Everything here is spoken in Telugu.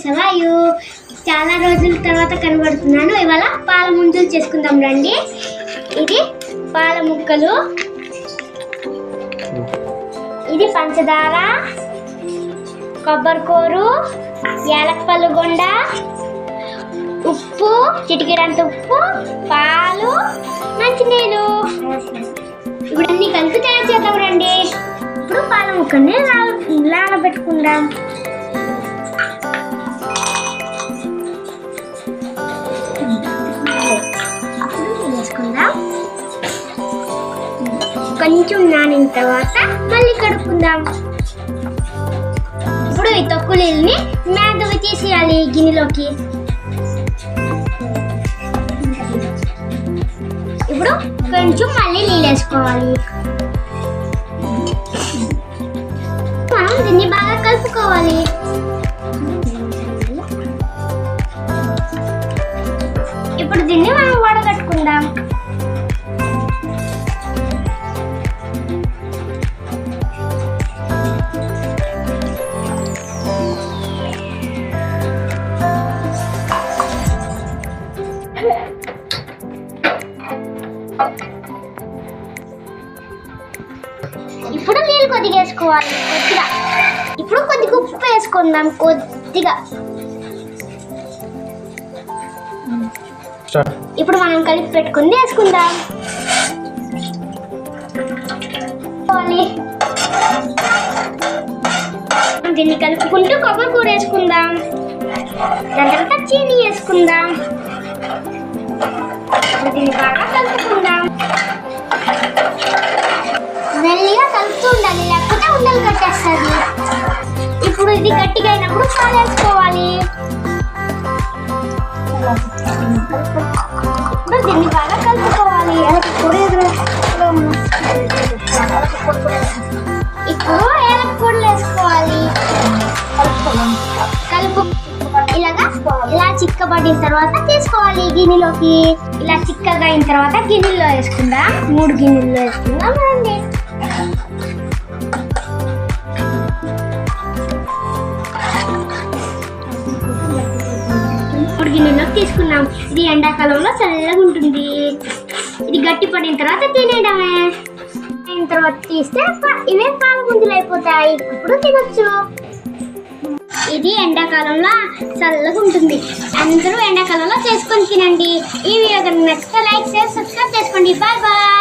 శివాయు. చాలా రోజుల తర్వాత కనబడుతున్నాను. ఇవాళ పాల ముంజలు చేసుకుందాం రండి. ఇది పాల ముక్కలు, ఇది పంచదార, కొబ్బరికూరు, యాలక్కలు గొండ, ఉప్పు, చిటికెడంత ఉప్పు, పాలు, మంచినీళ్ళు. ఇప్పుడు అన్ని కలిపి తయారు చేద్దాం రండి. ఇప్పుడు పాల ముక్కల్ని నానబెట్టుకుందాం. వేసుకుందాం. కొంచెం నానిన తర్వాత మళ్ళీ కడుక్కుందాం. ఇప్పుడు ఈ తక్కువ నీళ్ళని మేదవి తీసేయాలి గిన్నెలోకి. ఇప్పుడు కొంచెం మళ్ళీ నీళ్ళు వేసుకోవాలి. మనం దీన్ని బాగా కలుపుకోవాలి. ఇప్పుడు దీన్ని మనం వడగట్టుకుందాం. ఇప్పుడు నీళ్ళు కొద్దిగా వేసుకోవాలి. కొద్దిగా ఇప్పుడు కొద్దిగా ఉప్పు వేసుకుందాం. కొద్దిగా ఇప్పుడు మనం కలిపి పెట్టుకుంది వేసుకుందాం. దీన్ని కలుపుకుంటూ కొబ్బరికూర వేసుకుందాం. దాని తర్వాత చీనీ వేసుకుందాం. దీన్ని బాగా కలుపుకుందాం. మెల్లిగా కలుపుతూ ఉండాలి, లేకపోతే ఉండలు కట్టేస్తుంది. ఇప్పుడు ఇది గట్టిగా అయినప్పుడు పాలు వేసుకోవాలి. ఇప్పుడు దీన్ని బాగా కలుపుకోవాలి. ఇప్పుడు ఏలక్కూడలు వేసుకోవాలి. కలుపు ఇలా చిక్కబడిన తర్వాత తీసుకోవాలి గిన్నెలోకి. ఇలా చిక్కగా అయిన తర్వాత గిన్నెలో వేసుకుందాం. 3 గిన్నెల్లో వేసుకుందాం రండి. గిన్నెలోకి తీసుకున్నాం. ఇది ఎండాకాలంలో చల్లగా ఉంటుంది. ఇది గట్టి పడిన తర్వాత తినేయడమే. అయిన తర్వాత తీస్తే ఇవే పాల ముంజలు అయిపోతాయి. ఇప్పుడు తినొచ్చు. ఇది ఎండాకాలంలో చల్లగా ఉంటుంది. అందరూ ఎండాకాలంలో చేసుకొని తినండి. ఈ వీడియో నచ్చితే లైక్ చేసి సబ్స్క్రైబ్ చేసుకోండి. Bye bye.